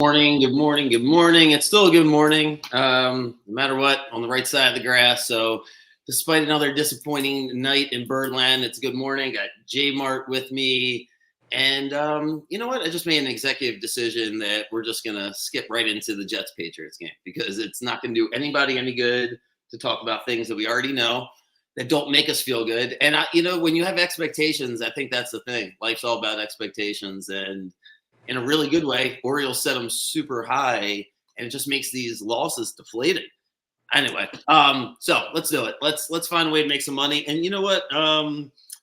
Morning, good morning, good morning. It's still a good morning, no matter what, on the right side of the grass. So, despite another disappointing night in Birdland, it's a good morning. Got JMart with me. And you know what? I just made an executive decision that we're just going to skip right into the Jets Patriots game because it's not going to do anybody any good to talk about things that we already know that don't make us feel good. And, when you have expectations, I think that's the thing. Life's all about expectations. And in a really good way, Orioles set them super high, and it just makes these losses deflating. Anyway, so let's do it. Let's find a way to make some money. And you know what?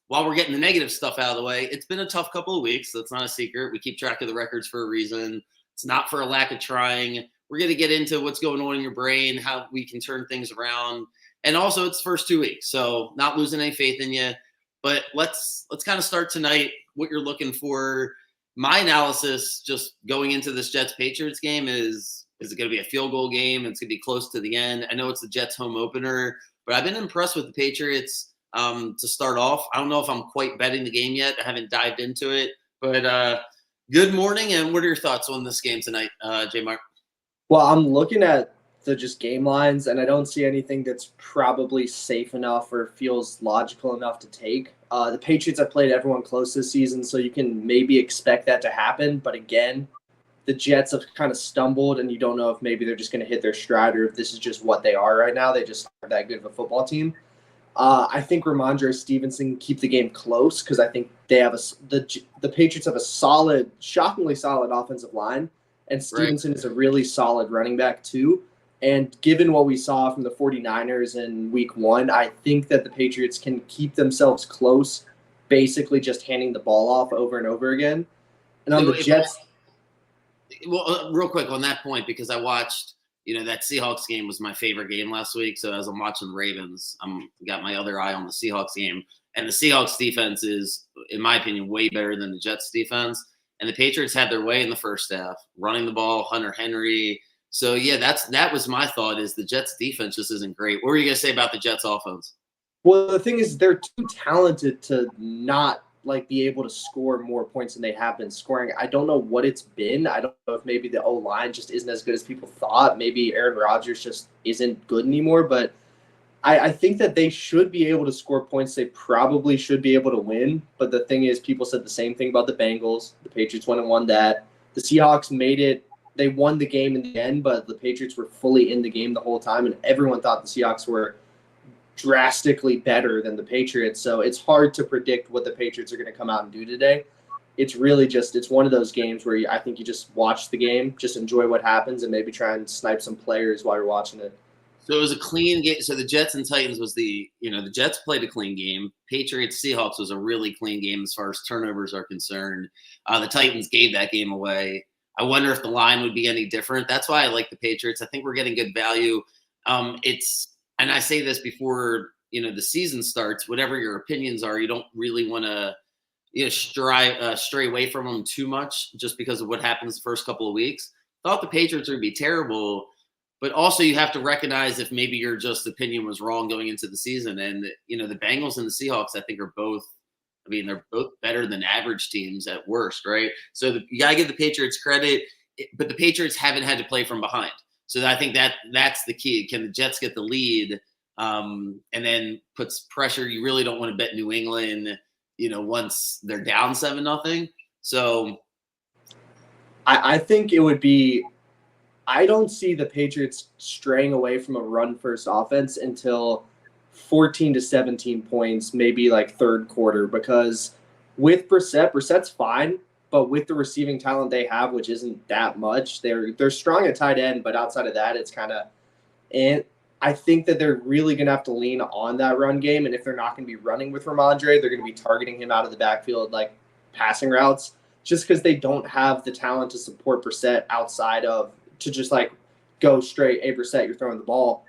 While we're getting the negative stuff out of the way, it's been a tough couple of weeks. That's not a secret. We keep track of the records for a reason. It's not for a lack of trying. We're going to get into what's going on in your brain, how we can turn things around, and also it's first 2 weeks, so not losing any faith in you. But let's kind of start tonight. What you're looking for. My analysis just going into this Jets-Patriots game is it going to be a field goal game? It's going to be close to the end. I know it's the Jets home opener, but I've been impressed with the Patriots to start off. I don't know if I'm quite betting the game yet. I haven't dived into it. But good morning, and what are your thoughts on this game tonight, JMart? Well, I'm looking at the just game lines, and I don't see anything that's probably safe enough or feels logical enough to take. The Patriots have played everyone close this season, so you can maybe expect that to happen. But again, the Jets have kind of stumbled, and you don't know if maybe they're just going to hit their stride or if this is just what they are right now. They just are that good of a football team. I think Ramondre Stevenson keep the game close because I think they have the Patriots have a solid, shockingly solid offensive line, and Stevenson is a really solid running back too. And given what we saw from the 49ers in week 1, I think that the Patriots can keep themselves close, basically just handing the ball off over and over again. And on the Jets. Well, real quick on that point, because I watched, that Seahawks game was my favorite game last week. So as I'm watching the Ravens, I'm got my other eye on the Seahawks game. And the Seahawks defense is, in my opinion, way better than the Jets defense. And the Patriots had their way in the first half, running the ball, Hunter Henry. So, yeah, that was my thought is the Jets defense just isn't great. What were you going to say about the Jets offense? Well, the thing is they're too talented to not be able to score more points than they have been scoring. I don't know what it's been. I don't know if maybe the O-line just isn't as good as people thought. Maybe Aaron Rodgers just isn't good anymore. But I think that they should be able to score points. They probably should be able to win. But the thing is, people said the same thing about the Bengals. The Patriots went and won that. The Seahawks made it. They won the game in the end, but the Patriots were fully in the game the whole time, and everyone thought the Seahawks were drastically better than the Patriots. So it's hard to predict what the Patriots are going to come out and do today. It's really it's one of those games where I think you just watch the game, just enjoy what happens, and maybe try and snipe some players while you're watching it. So it was a clean game. So the Jets and Titans was the Jets played a clean game. Patriots Seahawks was a really clean game as far as turnovers are concerned. The Titans gave that game away. I wonder if the line would be any different. That's why I like the Patriots. I think we're getting good value. And I say this before, the season starts, whatever your opinions are, you don't really want to, stray away from them too much just because of what happens the first couple of weeks. Thought the Patriots would be terrible, but also you have to recognize if maybe your just opinion was wrong going into the season. And, the Bengals and the Seahawks, I think are both, they're both better than average teams at worst, right? So you got to give the Patriots credit, but the Patriots haven't had to play from behind. So I think that's the key. Can the Jets get the lead and then puts pressure? You really don't want to bet New England, once they're down 7-0. So I think it would be – I don't see the Patriots straying away from a run-first offense until – 14 to 17 points, maybe third quarter, because with Brissett's fine, but with the receiving talent they have, which isn't that much, they're strong at tight end, but outside of that, it's kind of – and I think that they're really going to have to lean on that run game, and if they're not going to be running with Ramondre, they're going to be targeting him out of the backfield passing routes, just because they don't have the talent to support Brissett outside of – to just go straight, hey, Brissett, you're throwing the ball.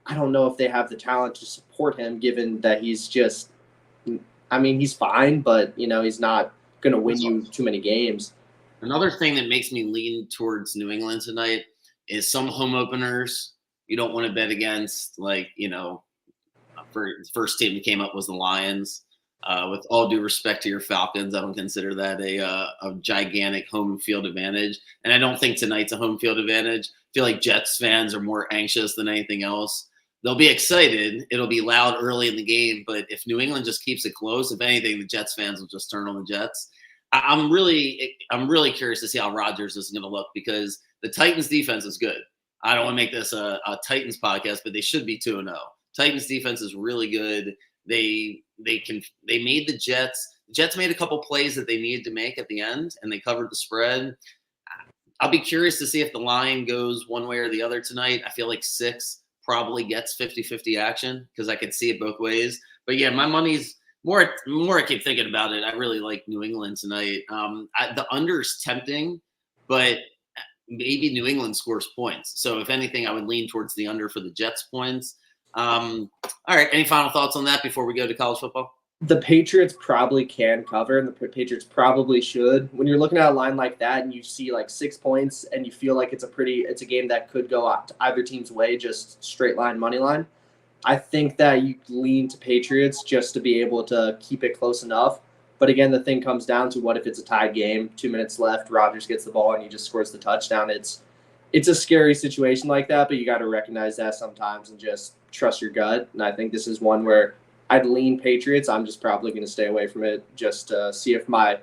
I don't know if they have the talent to support him, given that he's just – he's fine, but, he's not going to win you too many games. Another thing that makes me lean towards New England tonight is some home openers you don't want to bet against. For the first team that came up was the Lions. With all due respect to your Falcons, I don't consider that a gigantic home field advantage. And I don't think tonight's a home field advantage. I feel like Jets fans are more anxious than anything else. They'll be excited. It'll be loud early in the game. But if New England just keeps it close, if anything, the Jets fans will just turn on the Jets. I'm really curious to see how Rodgers is going to look because the Titans defense is good. I don't want to make this a Titans podcast, but they should be 2-0. Titans defense is really good. They made the Jets. The Jets made a couple plays that they needed to make at the end, and they covered the spread. I'll be curious to see if the line goes one way or the other tonight. I feel like 6 probably gets 50-50 action because I could see it both ways. But yeah, my money's more I keep thinking about it. I really like New England tonight. The under's tempting, but maybe New England scores points. So if anything, I would lean towards the under for the Jets points. All right. Any final thoughts on that before we go to college football? The Patriots probably can cover, and the Patriots probably should. When you're looking at a line like that and you see like 6 points and you feel like it's a game that could go out to either team's way, just straight line, money line, I think that you lean to Patriots just to be able to keep it close enough. But again, the thing comes down to what if it's a tied game, 2 minutes left, Rodgers gets the ball and he just scores the touchdown. It's a scary situation like that, but you got to recognize that sometimes and just trust your gut. And I think this is one where I'd lean Patriots. I'm just probably going to stay away from it just to see if my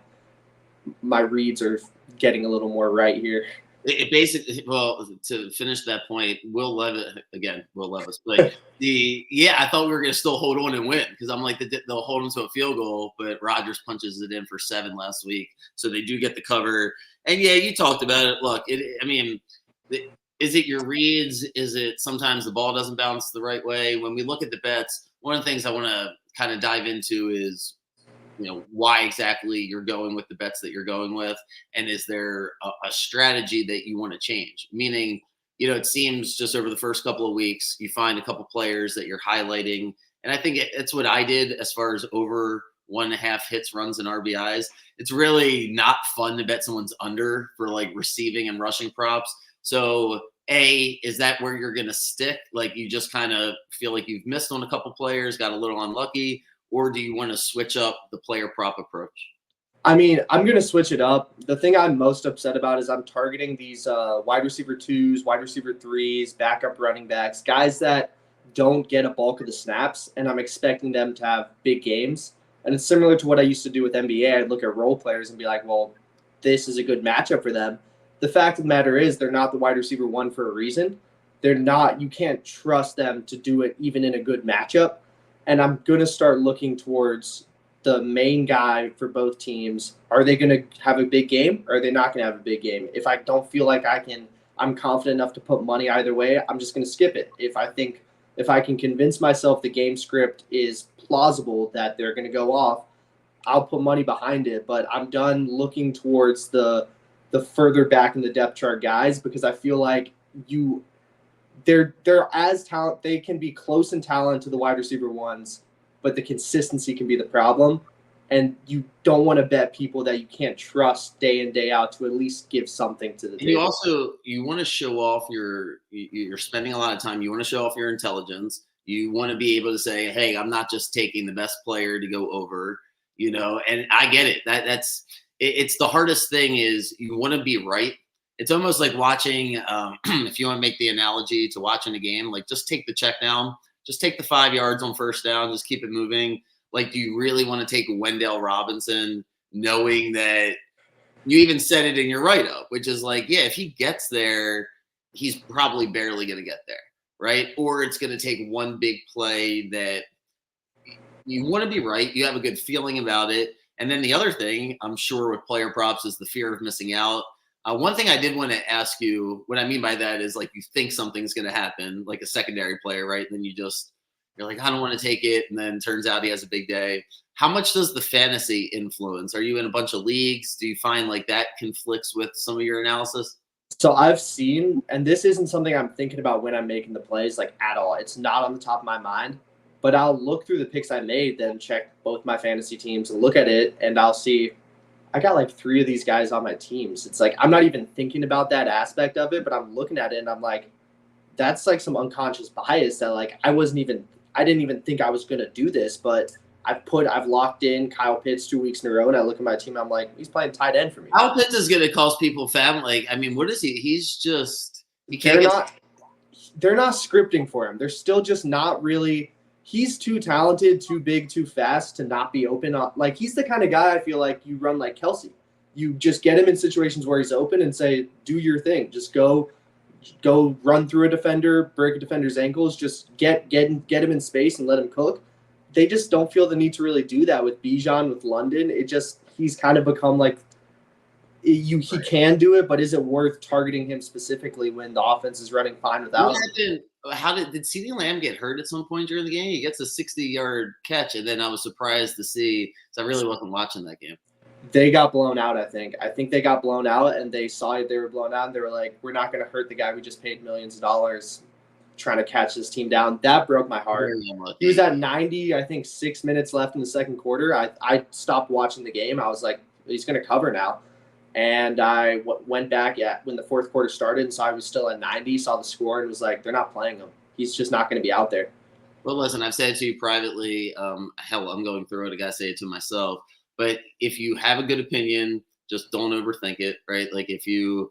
reads are getting a little more right here. It basically, well, to finish that point, Will Levis, but I thought we were going to still hold on and win because I'm like, they'll hold them to a field goal, but Rodgers punches it in for 7 last week. So they do get the cover. And yeah, you talked about it. Look, is it your reads? Is it sometimes the ball doesn't bounce the right way? When we look at the bets, one of the things I want to kind of dive into is, why exactly you're going with the bets that you're going with. And is there a strategy that you want to change? Meaning, it seems just over the first couple of weeks, you find a couple players that you're highlighting. And I think it's what I did as far as over 1.5 hits, runs, and RBIs. It's really not fun to bet someone's under for like receiving and rushing props. So is that where you're going to stick? Like you just kind of feel like you've missed on a couple players, got a little unlucky, or do you want to switch up the player prop approach? I mean, I'm going to switch it up. The thing I'm most upset about is I'm targeting these wide receiver 2s, wide receiver 3s, backup running backs, guys that don't get a bulk of the snaps, and I'm expecting them to have big games. And it's similar to what I used to do with NBA. I'd look at role players and be like, well, this is a good matchup for them. The fact of the matter is they're not the wide receiver 1 for a reason. They're not. You can't trust them to do it even in a good matchup. And I'm going to start looking towards the main guy for both teams. Are they going to have a big game or are they not going to have a big game? If I don't feel like I'm confident enough to put money either way, I'm just going to skip it. If I can convince myself the game script is plausible that they're going to go off, I'll put money behind it. But I'm done looking towards the further back in the depth chart guys because I feel like they're as talent. They can be close in talent to the wide receiver 1s, but the consistency can be the problem. And you don't want to bet people that you can't trust day in, day out to at least give something to the table. You want to show off you're spending a lot of time. You want to show off your intelligence. You want to be able to say, hey, I'm not just taking the best player to go over, and I get it. It's the hardest thing is you want to be right. It's almost like watching, if you want to make the analogy to watching a game, like just take the check down, just take the 5 yards on first down, just keep it moving. Like, do you really want to take Wendell Robinson knowing that you even said it in your write-up, which is like, yeah, if he gets there, he's probably barely going to get there, right? Or it's going to take one big play that you want to be right. You have a good feeling about it. And then the other thing, I'm sure with player props is the fear of missing out. One thing I did want to ask you, what I mean by that is like you think something's going to happen, like a secondary player, right? And then you're like, I don't want to take it. And then turns out he has a big day. How much does the fantasy influence? Are you in a bunch of leagues? Do you find like that conflicts with some of your analysis? So I've seen, and this isn't something I'm thinking about when I'm making the plays like at all. It's not on the top of my mind, but I'll look through the picks I made, then check both my fantasy teams and look at it. And I'll see, I got like 3 of these guys on my teams. It's like, I'm not even thinking about that aspect of it, but I'm looking at it and I'm like, that's like some unconscious bias that like, I didn't even think I was going to do this, but I've locked in Kyle Pitts 2 weeks in a row, and I look at my team, I'm like, he's playing tight end for me. Kyle Pitts is going to cause people family. I mean, what is he? He's just he They're can't not scripting for him. They're still just not really. He's too talented, too big, too fast to not be open. Like, he's the kind of guy I feel like you run like Kelsey. You just get him in situations where he's open and say, do your thing. Just go run through a defender, break a defender's ankles, just get him in space and let him cook. They just don't feel the need to really do that with Bijan, with London. He's kind of become like he can do it, but is it worth targeting him specifically when the offense is running fine without him? Did CeeDee Lamb get hurt at some point during the game? He gets a 60-yard catch, and then I was surprised to see, because I really wasn't watching that game. They got blown out, I think. I think they got blown out, and they saw they were blown out, and they were like, we're not going to hurt the guy we just paid millions of dollars trying to catch this team down. That broke my heart. He was at 90, I think, 6 minutes left in the second quarter. I stopped watching the game. I was like, he's going to cover now. And I went back when the fourth quarter started and saw he was still at 90, saw the score, and was like, they're not playing him. He's just not going to be out there. Well, listen, I've said it to you privately. Hell, I'm going through it. I got to say it to myself. But if you have a good opinion, just don't overthink it, right? Like, if you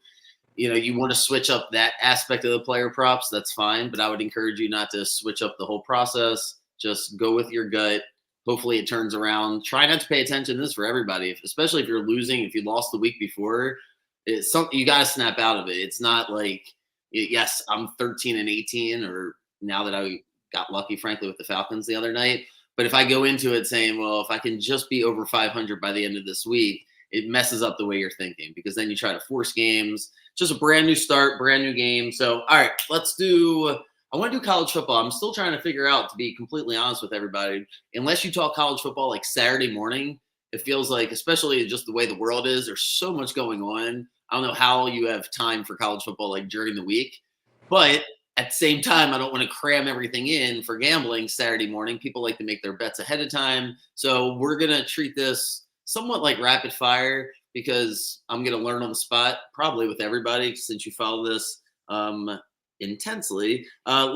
want to switch up that aspect of the player props, that's fine. But I would encourage you not to switch up the whole process. Just go with your gut. Hopefully it turns around. Try not to pay attention to this for everybody, especially if you're losing. If you lost the week before, it's something you got to snap out of it. It's not like, yes, I'm 13-18, or now that I got lucky, frankly, with the Falcons the other night. But if I go into it saying, well, if I can just be over 500 by the end of this week, it messes up the way you're thinking, because then you try to force games. Just a brand new start, brand new game. So, all right, I want to do college football. I'm still trying to figure out, to be completely honest with everybody, unless you talk college football like Saturday morning, it feels like, especially just the way the world is, there's so much going on. I don't know how you have time for college football like during the week. But at the same time, I don't want to cram everything in for gambling Saturday morning. People like to make their bets ahead of time. So we're going to treat this somewhat like rapid fire, because I'm going to learn on the spot, probably with everybody, since you follow this intensely. I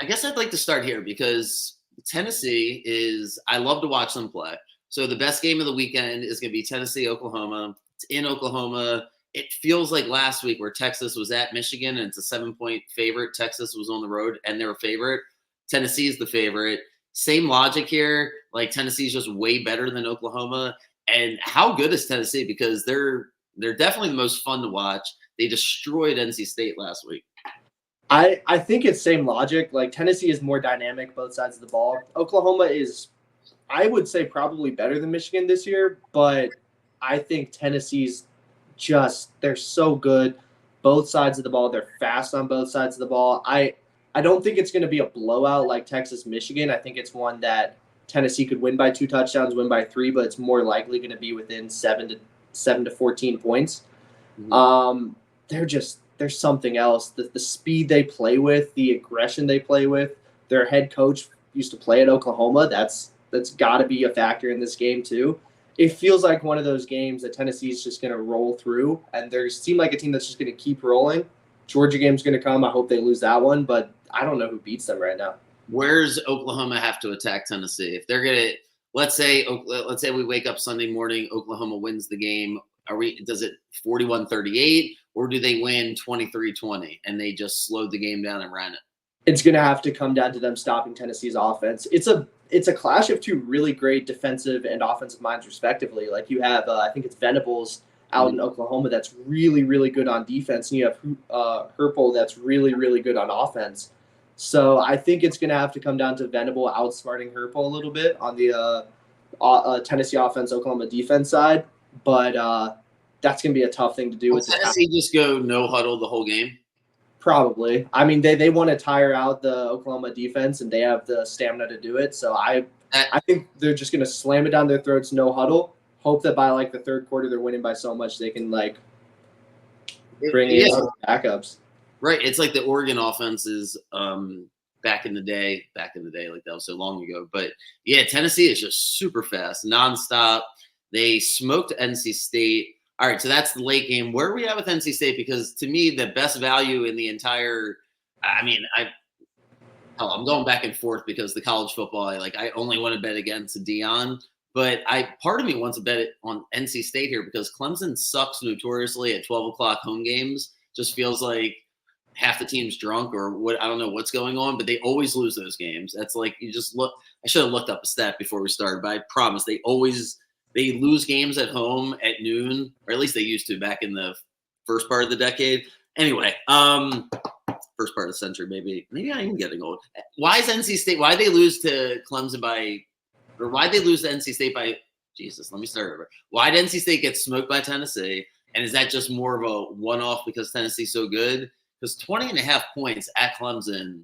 guess I'd like to start here, because Tennessee I love to watch them play. So the best game of the weekend is going to be Tennessee-Oklahoma. It's in Oklahoma. It feels like last week where Texas was at Michigan and it's a 7-point favorite. Texas was on the road and they're a favorite. Tennessee is the favorite. Same logic here. Like, Tennessee is just way better than Oklahoma. And how good is Tennessee? Because they're definitely the most fun to watch. They destroyed NC State last week. I think it's same logic. Like, Tennessee is more dynamic, both sides of the ball. Oklahoma is, I would say, probably better than Michigan this year, but I think Tennessee's they're so good. Both sides of the ball. They're fast on both sides of the ball. I don't think it's going to be a blowout like Texas-Michigan. I think it's one that Tennessee could win by 2 touchdowns, win by 3, but it's more likely going to be within 7 to 14 points. Mm-hmm. They're something else. The speed they play with, the aggression they play with. Their head coach used to play at Oklahoma. That's got to be a factor in this game too. It feels like one of those games that Tennessee is just going to roll through, and they seem like a team that's just going to keep rolling. Georgia game's going to come. I hope they lose that one, but I don't know who beats them right now. Where's Oklahoma have to attack Tennessee? If they're going to, let's say we wake up Sunday morning, Oklahoma wins the game. Does it 41-38, or do they win 23-20 and they just slowed the game down and ran it? It's going to have to come down to them stopping Tennessee's offense. It's a clash of 2 really great defensive and offensive minds, respectively. Like, you have, I think it's Venables out in Oklahoma that's really, really good on defense, and you have Herpel that's really, really good on offense. So I think it's going to have to come down to Venable outsmarting Herpel a little bit on the Tennessee offense, Oklahoma defense side. But that's going to be a tough thing to do. Will Tennessee just go no huddle the whole game? Probably. I mean, they want to tire out the Oklahoma defense, and they have the stamina to do it. So I think they're just going to slam it down their throats, no huddle. Hope that by like the third quarter they're winning by so much they can like bring in some backups. Right. It's like the Oregon offenses back in the day, like that was so long ago. But yeah, Tennessee is just super fast, nonstop. They smoked NC State. All right, so that's the late game. Where are we at with NC State? Because to me, the best value in the entire – I mean, hell, I'm going back and forth because the college football, I only want to bet against Dion, but part of me wants to bet it on NC State here because Clemson sucks notoriously at 12 o'clock home games. Just feels like half the team's drunk or what. I don't know what's going on, but they always lose those games. That's like you just look. I should have looked up a stat before we started, but I promise they lose games at home at noon, or at least they used to back in the first part of the decade. Anyway, first part of the century, maybe I am getting old. Why is NC State? Why they lose to Clemson or why they lose to NC State by? Jesus, let me start over. Why did NC State get smoked by Tennessee? And is that just more of a one-off because Tennessee's so good? Because 20.5 points at Clemson.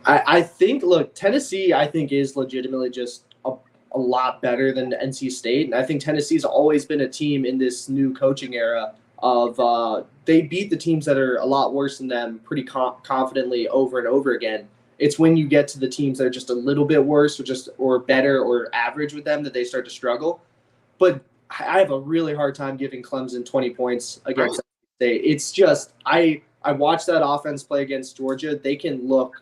I think, look, Tennessee, I think, is legitimately just a lot better than NC State. And I think Tennessee's always been a team in this new coaching era of they beat the teams that are a lot worse than them pretty confidently over and over again. It's when you get to the teams that are just a little bit worse or better or average with them that they start to struggle. But I have a really hard time giving Clemson 20 points against NC State. It's just I watched that offense play against Georgia. They can look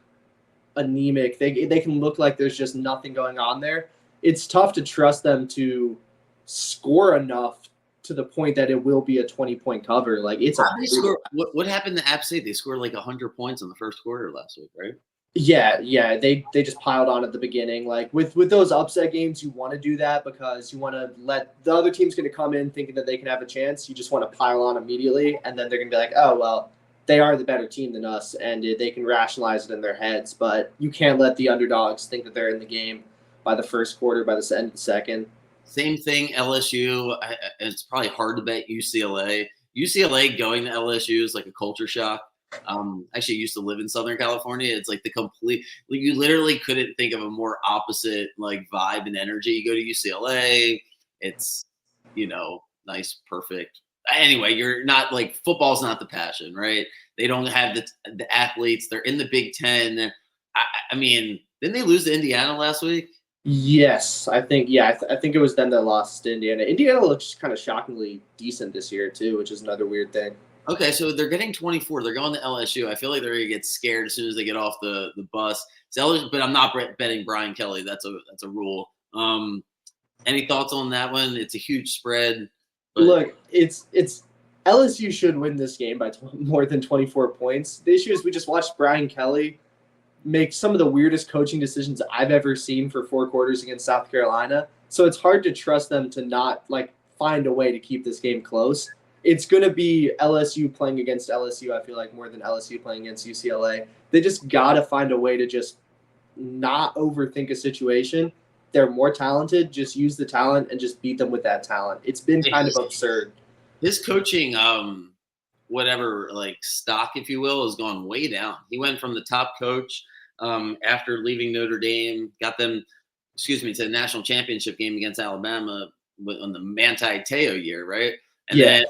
anemic. They can look like there's just nothing going on there. It's tough to trust them to score enough to the point that it will be a 20-point cover. Like it's what happened to App State? They scored like 100 points in the first quarter last week, right? Yeah. They just piled on at the beginning. Like with those upset games, you want to do that because you want to let the other team's going to come in thinking that they can have a chance. You just want to pile on immediately, and then they're going to be like, oh well, they are the better team than us, and they can rationalize it in their heads. But you can't let the underdogs think that they're in the game by the first quarter, by the end of the second. Same thing, LSU. It's probably hard to bet UCLA. UCLA going to LSU is like a culture shock. Actually used to live in Southern California. It's like you literally couldn't think of a more opposite like vibe and energy. You go to UCLA, it's, nice, perfect. Anyway, you're not like football's not the passion, right? They don't have the athletes. They're in the Big Ten. I mean, didn't they lose to Indiana last week? Yes, I think. Yeah, I think it was them that lost to Indiana. Indiana looks kind of shockingly decent this year too, which is another weird thing. Okay, so they're getting 24. They're going to LSU. I feel like they're going to get scared as soon as they get off the bus. But I'm not betting Brian Kelly. That's a rule. Any thoughts on that one? It's a huge spread. But look, it's LSU should win this game by more than 24 points. The issue is we just watched Brian Kelly make some of the weirdest coaching decisions I've ever seen for 4 quarters against South Carolina. So it's hard to trust them to not find a way to keep this game close. It's going to be LSU playing against LSU, I feel like, more than LSU playing against UCLA. They just got to find a way to just not overthink a situation. They're more talented. Just use the talent and just beat them with that talent. It's been kind of absurd. His coaching, stock, if you will, has gone way down. He went from the top coach after leaving Notre Dame, got them, to the national championship game against Alabama on the Manti Te'o year, right? And then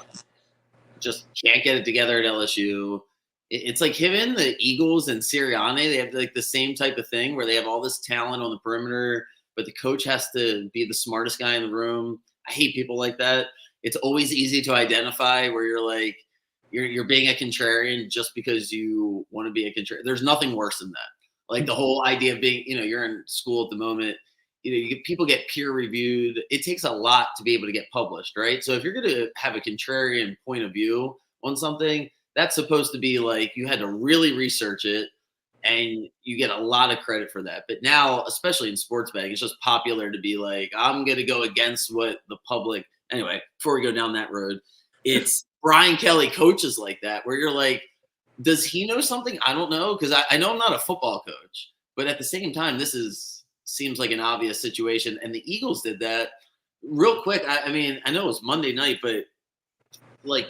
just can't get it together at LSU. It's like him and the Eagles and Sirianni. They have like the same type of thing where they have all this talent on the perimeter, but the coach has to be the smartest guy in the room. I hate people like that. It's always easy to identify where you're like, you're being a contrarian just because you want to be a contrarian. There's nothing worse than that. Like the whole idea of being, you're in school at the moment, people get peer reviewed. It takes a lot to be able to get published, right? So if you're going to have a contrarian point of view on something, that's supposed to be like you had to really research it and you get a lot of credit for that. But now, especially in sports betting, it's just popular to be like, I'm going to go against what the public. Anyway, before we go down that road, it's Brian Kelly coaches like that where you're like, does he know something? I don't know. Because I know I'm not a football coach, but at the same time, seems like an obvious situation. And the Eagles did that real quick. I mean, I know it was Monday night, but like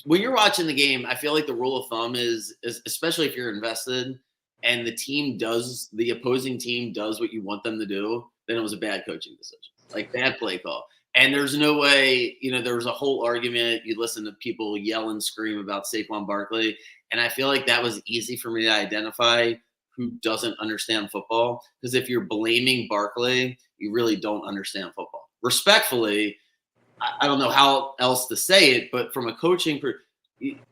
when you're watching the game, I feel like the rule of thumb is especially if you're invested and the opposing team does what you want them to do, then it was a bad coaching decision, like bad play call. And there's no way, there was a whole argument. You listen to people yell and scream about Saquon Barkley. And I feel like that was easy for me to identify who doesn't understand football. Because if you're blaming Barkley, you really don't understand football. Respectfully, I don't know how else to say it, but from a coaching,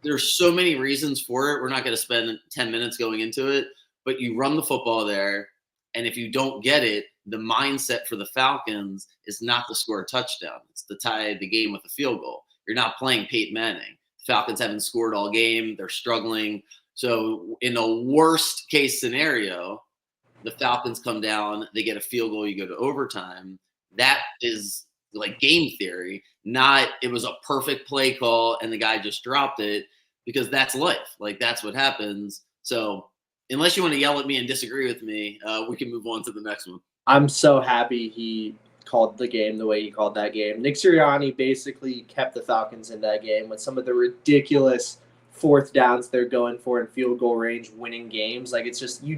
there's so many reasons for it. We're not going to spend 10 minutes going into it. but you run the football there. And if you don't get it, the mindset for the Falcons is not to score a touchdown. It's to tie the game with a field goal. You're not playing Peyton Manning. Falcons haven't scored all game. They're struggling. So in a worst case scenario, the Falcons come down, they get a field goal, you go to overtime. That is like game theory, not it was a perfect play call and the guy just dropped it, because that's life. Like that's what happens. So unless you want to yell at me and disagree with me, we can move on to the next one. I'm so happy he called the game the way he called that game. Nick Sirianni basically kept the Falcons in that game with some of the ridiculous fourth downs they're going for in field goal range, winning games. Like, it's just, you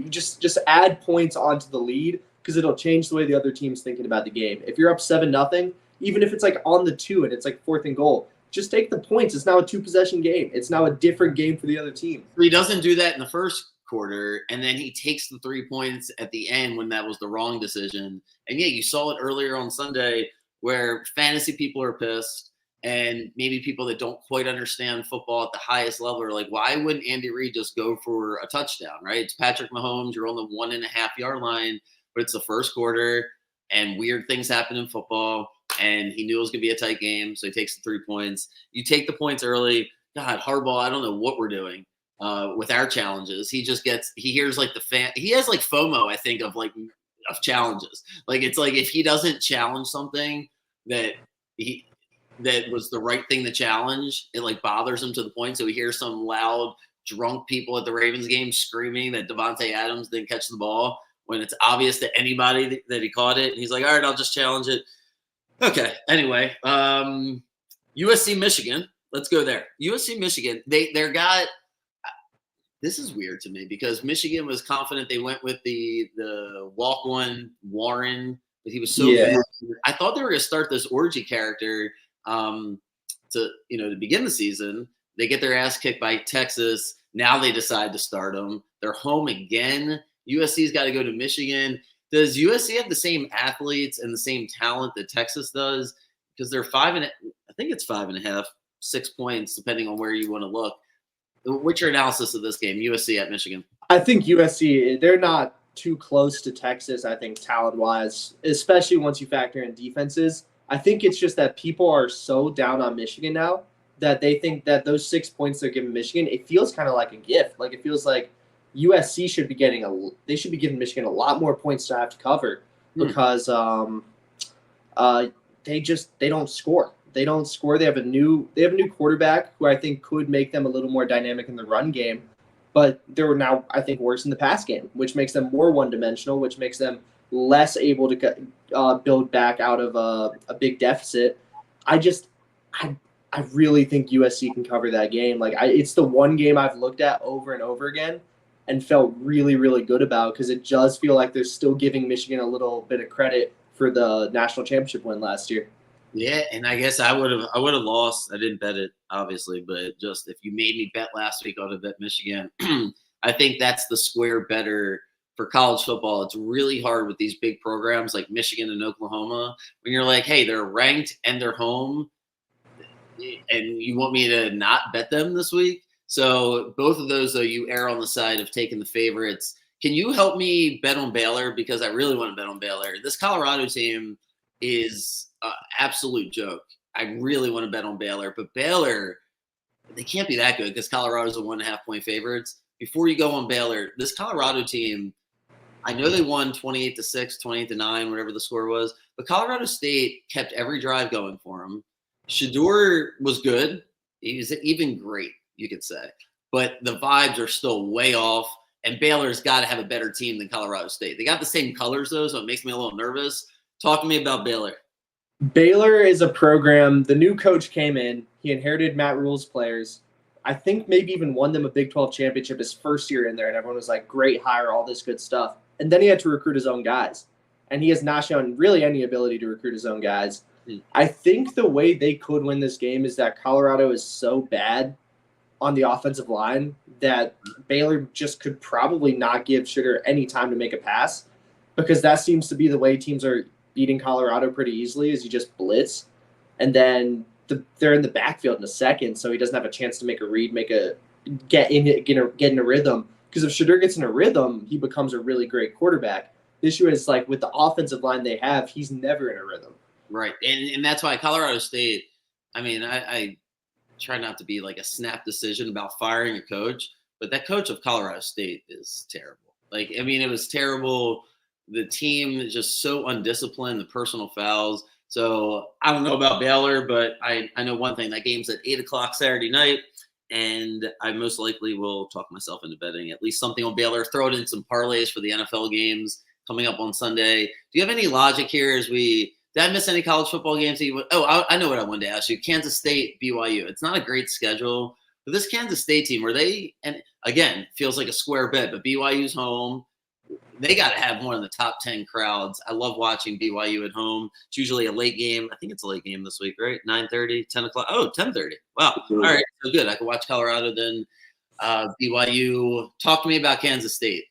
just add points onto the lead, because it'll change the way the other team's thinking about the game. If you're up 7-0, even if it's like on the 2 and it's like 4th and goal, just take the points. It's now a 2-possession game. It's now a different game for the other team. He doesn't do that in the first quarter, and then he takes the 3 points at the end when that was the wrong decision. And yeah, you saw it earlier on Sunday where fantasy people are pissed, and maybe people that don't quite understand football at the highest level are like, why wouldn't Andy Reid just go for a touchdown, right? It's Patrick Mahomes. You're on the 1.5-yard line, but it's the first quarter, and weird things happen in football, and he knew it was going to be a tight game, so he takes the 3 points. You take the points early. God, Harbaugh, I don't know what we're doing with our challenges. He hears like he has like FOMO, I think, of challenges. Like, it's like if he doesn't challenge something that was the right thing to challenge, it like bothers him to the point. So he hears some loud, drunk people at the Ravens game screaming that Devontae Adams didn't catch the ball when it's obvious to anybody that he caught it. And he's like, all right, I'll just challenge it. Okay. Anyway, USC Michigan. Let's go there. USC Michigan. They're got. This is weird to me because Michigan was confident. They went with the walk-on Warren, but he was so good. I thought they were going to start this orgy character to begin the season. They get their ass kicked by Texas. Now they decide to start them. They're home again. USC's got to go to Michigan. Does USC have the same athletes and the same talent that Texas does? Because they're 5.5. I think it's 5.5, 6 points, depending on where you want to look. What's your analysis of this game, USC at Michigan? I think USC, they're not too close to Texas, I think, talent-wise, especially once you factor in defenses. I think it's just that people are so down on Michigan now that they think that those 6 points they're giving Michigan, it feels kind of like a gift. Like, it feels like USC should be giving Michigan a lot more points to have to cover because they don't score. They don't score. They have a new quarterback who I think could make them a little more dynamic in the run game, but they're now, I think, worse in the pass game, which makes them more one-dimensional, which makes them less able to build back out of a big deficit. I really think USC can cover that game. It's the one game I've looked at over and over again and felt really, really good about, because it does feel like they're still giving Michigan a little bit of credit for the national championship win last year. Yeah, and I guess I would have lost. I didn't bet it, obviously, but just if you made me bet last week, I would have bet Michigan. I think that's the square better for college football. It's really hard with these big programs like Michigan and Oklahoma when you're like, hey, they're ranked and they're home, and you want me to not bet them this week? So both of those, though, you err on the side of taking the favorites. Can you help me bet on Baylor? Because I really want to bet on Baylor. This Colorado team is absolute joke. I really want to bet on Baylor, but Baylor, they can't be that good because Colorado's a 1.5 point favorites. Before you go on Baylor, this Colorado team, I know they won 28-6, 28-9, whatever the score was, but Colorado State kept every drive going for them. Shedeur was good. He was even great, you could say, but the vibes are still way off, and Baylor's got to have a better team than Colorado State. They got the same colors, though, so it makes me a little nervous. Talk to me about Baylor. Baylor is a program. The new coach came in. He inherited Matt Rule's players. I think maybe even won them a Big 12 championship his first year in there, and everyone was like, great hire, all this good stuff. And then he had to recruit his own guys. And he has not shown really any ability to recruit his own guys. I think the way they could win this game is that Colorado is so bad on the offensive line that Baylor just could probably not give Shedeur any time to make a pass, because that seems to be the way teams are beating Colorado pretty easily, is you just blitz, and then they're in the backfield in a second, so he doesn't have a chance to make a read, get in a rhythm. Because if Shedeur gets in a rhythm, he becomes a really great quarterback. The issue is like with the offensive line they have, he's never in a rhythm. Right. And that's why Colorado State, I mean, I try not to be like a snap decision about firing a coach, but that coach of Colorado State is terrible. Like, I mean, it was terrible. The team is just so undisciplined, the personal fouls. So I don't know about Baylor, but I know one thing. That game's at 8 o'clock Saturday night, and I most likely will talk myself into betting at least something on Baylor. Throw it in some parlays for the NFL games coming up on Sunday. Do you have any logic here as we did I miss any college football games? I know what I wanted to ask you. Kansas State, BYU. It's not a great schedule, but this Kansas State team, were they? And again, feels like a square bet. But BYU's home. They got to have one of the top 10 crowds. I love watching BYU at home. It's usually a late game. I think it's a late game this week, right? 9:30, 10 o'clock. Oh, 10:30. Wow. All right. So good. I can watch Colorado then. BYU. Talk to me about Kansas State.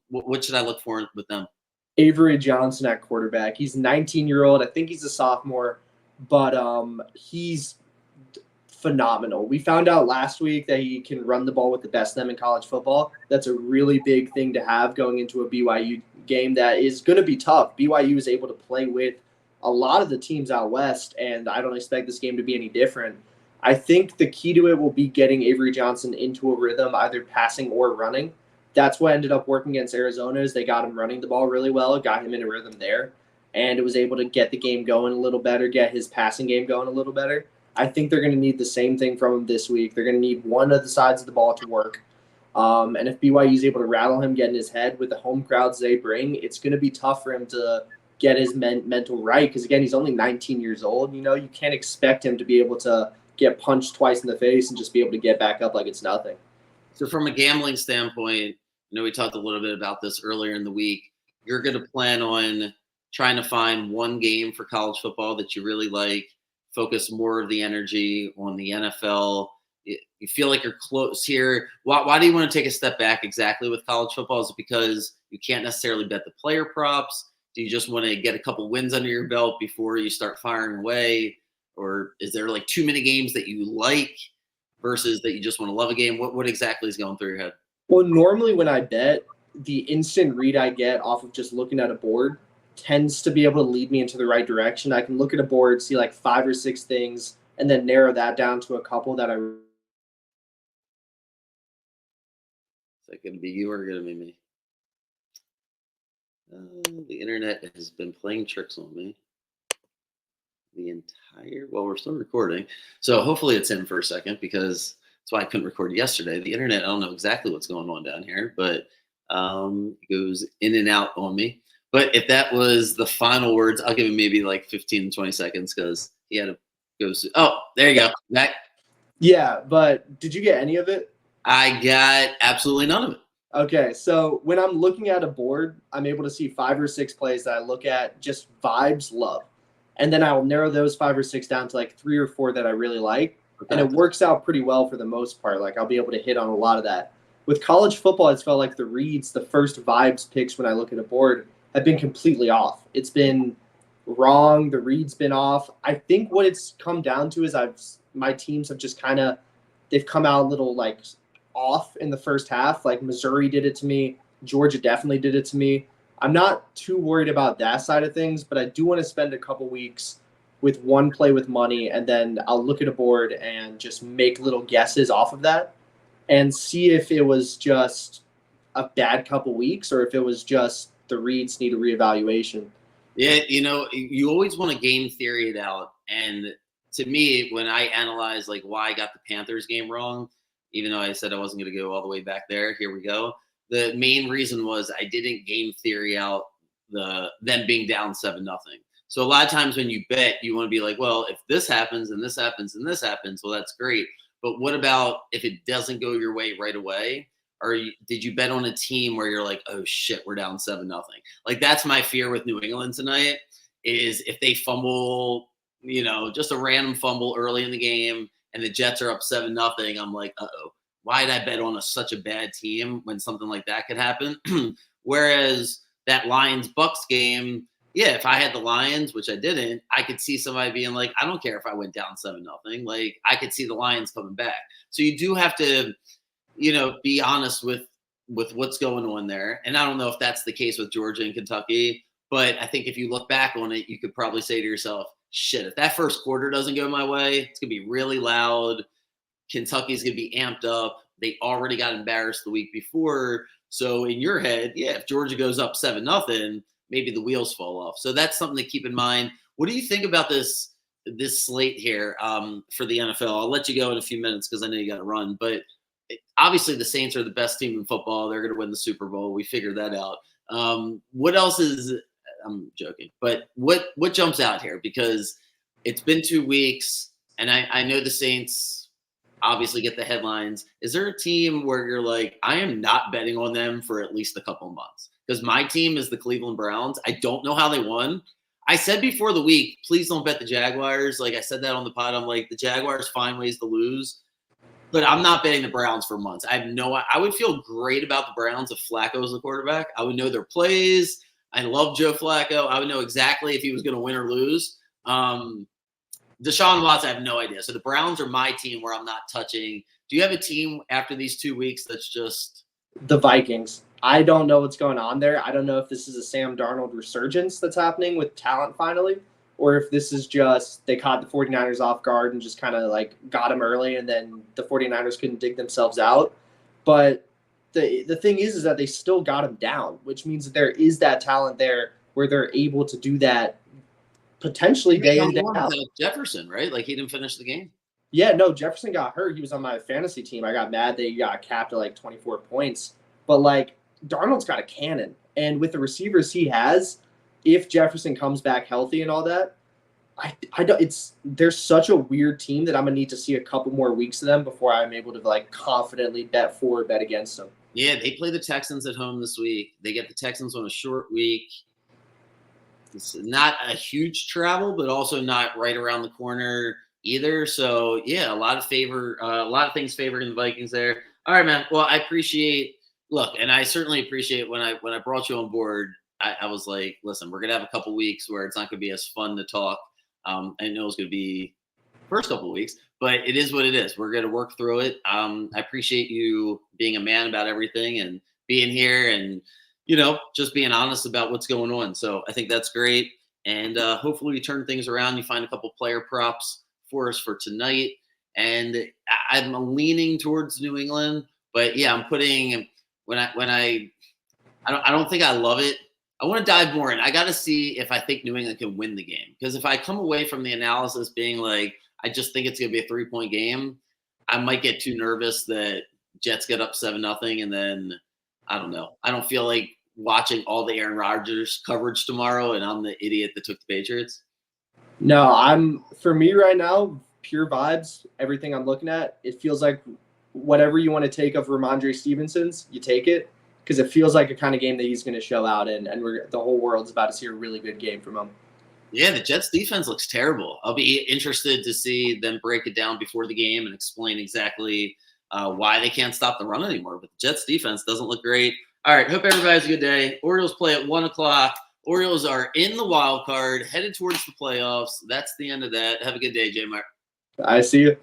What should I look for with them? Avery Johnson at quarterback. He's 19-year-old. I think he's a sophomore, but he's phenomenal. We found out last week that he can run the ball with the best of them in college football. That's a really big thing to have going into a BYU game that is going to be tough. BYU is able to play with a lot of the teams out west, and I don't expect this game to be any different. I think the key to it will be getting Avery Johnson into a rhythm, either passing or running. That's what ended up working against Arizona is they got him running the ball really well, got him in a rhythm there, and it was able to get the game going a little better, get his passing game going a little better. I think they're going to need the same thing from him this week. They're going to need one of the sides of the ball to work. And if BYU is able to rattle him, get in his head with the home crowds they bring, it's going to be tough for him to get his mental right. Because, again, he's only 19 years old. You know, you can't expect him to be able to get punched twice in the face and just be able to get back up like it's nothing. So from a gambling standpoint, we talked a little bit about this earlier in the week. You're going to plan on trying to find one game for college football that you really like, focus more of the energy on the NFL. You feel like you're close here. Why do you want to take a step back exactly with college football? Is it because you can't necessarily bet the player props? Do you just want to get a couple wins under your belt before you start firing away? Or is there like too many games that you like versus that you just want to love a game? What exactly is going through your head? Well, normally when I bet, the instant read I get off of just looking at a board tends to be able to lead me into the right direction. I can look at a board, see like 5 or 6 things, and then narrow that down to a couple that I. Is that going to be you or going to be me? The internet has been playing tricks on me. We're still recording. So hopefully it's in for a second because that's why I couldn't record yesterday. The internet, I don't know exactly what's going on down here, but it goes in and out on me. But if that was the final words, I'll give him maybe like 15 to 20 seconds because he had to go. Oh, there you go. Back. Yeah, but did you get any of it? I got absolutely none of it. Okay, so when I'm looking at a board, I'm able to see 5 or 6 plays that I look at, just vibes, love. And then I'll narrow those 5 or 6 down to like 3 or 4 that I really like. Okay. And it works out pretty well for the most part. Like I'll be able to hit on a lot of that. With college football, it's felt like the reads, the first vibes picks when I look at a board have been completely off. It's been wrong. The read's been off. I think what it's come down to is my teams have just they've come out a little like off in the first half. Like Missouri did it to me. Georgia definitely did it to me. I'm not too worried about that side of things, but I do want to spend a couple weeks with one play with money, and then I'll look at a board and just make little guesses off of that and see if it was just a bad couple weeks or if it was just the reads need a reevaluation. Yeah, you always want to game theory it out. And to me, when I analyze like why I got the Panthers game wrong, even though I said I wasn't going to go all the way back there, here we go. The main reason was I didn't game theory out them being down 7-0. So a lot of times when you bet, you want to be like, well, if this happens and this happens and this happens, well, that's great. But what about if it doesn't go your way right away? Or did you bet on a team where you're like, oh shit, we're down 7-0? Like that's my fear with New England tonight is if they fumble, just a random fumble early in the game and the Jets are up 7-0, I'm like, uh-oh, why did I bet on such a bad team when something like that could happen? Whereas that Lions-Bucks game, yeah, if I had the Lions, which I didn't, I could see somebody being like, I don't care if I went down 7-0. Like I could see the Lions coming back. So you do have to, be honest with with what's going on there. And I don't know if that's the case with Georgia and Kentucky, but I think if you look back on it, you could probably say to yourself, shit, if that first quarter doesn't go my way, it's going to be really loud. Kentucky's going to be amped up. They already got embarrassed the week before. So in your head, yeah, if Georgia goes up 7-0, maybe the wheels fall off. So that's something to keep in mind. What do you think about this slate here for the NFL? I'll let you go in a few minutes because I know you got to run. But obviously the Saints are the best team in football. They're going to win the Super Bowl. We figured that out. What else is – I'm joking. But what jumps out here? Because it's been 2 weeks, and I know the Saints – obviously get the headlines. Is there a team where you're like, I am not betting on them for at least a couple of months? Because my team is the Cleveland Browns. I don't know how they won. I said before the week, please don't bet the Jaguars. Like I said that on the pod. I'm like, the Jaguars find ways to lose. But I'm not betting the Browns for months. I would feel great about the Browns if Flacco was the quarterback. I would know their plays. I love Joe Flacco. I would know exactly if he was going to win or lose. Deshaun Watson, I have no idea. So the Browns are my team where I'm not touching. Do you have a team after these 2 weeks that's just – the Vikings? I don't know what's going on there. I don't know if this is a Sam Darnold resurgence that's happening with talent finally, or if this is just they caught the 49ers off guard and just kind of like got them early and then the 49ers couldn't dig themselves out. But the thing is that they still got them down, which means that there is that talent there where they're able to do that potentially day in, day out. Jefferson, right? Like he didn't finish the game. Yeah, no, Jefferson got hurt. He was on my fantasy team. I got mad that he got capped at like 24 points. But like Darnold's got a cannon. And with the receivers he has, if Jefferson comes back healthy and all that, I don't there's such a weird team that I'm gonna need to see a couple more weeks of them before I'm able to like confidently bet for or bet against them. Yeah, they play the Texans at home this week. They get the Texans on a short week. It's not a huge travel, but also not right around the corner either. So yeah, a lot of things favoring the Vikings there. All right, man. Well, I appreciate and I certainly appreciate when I brought you on board. I was like, listen, we're gonna have a couple weeks where it's not gonna be as fun to talk. I know it's gonna be first couple of weeks, but it is what it is. We're gonna work through it. I appreciate you being a man about everything and being here and just being honest about what's going on. So I think that's great. And hopefully we turn things around. You find a couple player props for us for tonight. And I'm leaning towards New England, but yeah, I'm putting I don't think I love it. I want to dive more in. I got to see if I think New England can win the game. Because if I come away from the analysis being like, I just think it's going to be a 3-point game, I might get too nervous that Jets get up 7-0. And then I don't know. I don't feel like watching all the Aaron Rodgers coverage tomorrow and I'm the idiot that took the Patriots. No, for me right now, pure vibes, everything I'm looking at, it feels like whatever you want to take of Ramondre Stevenson's, you take it. Because it feels like a kind of game that he's going to show out in, and the whole world's about to see a really good game from him. Yeah, the Jets defense looks terrible. I'll be interested to see them break it down before the game and explain exactly why they can't stop the run anymore. But the Jets defense doesn't look great. All right, hope everybody has a good day. Orioles play at 1 o'clock. Orioles are in the wild card, headed towards the playoffs. That's the end of that. Have a good day, JMart. I see you.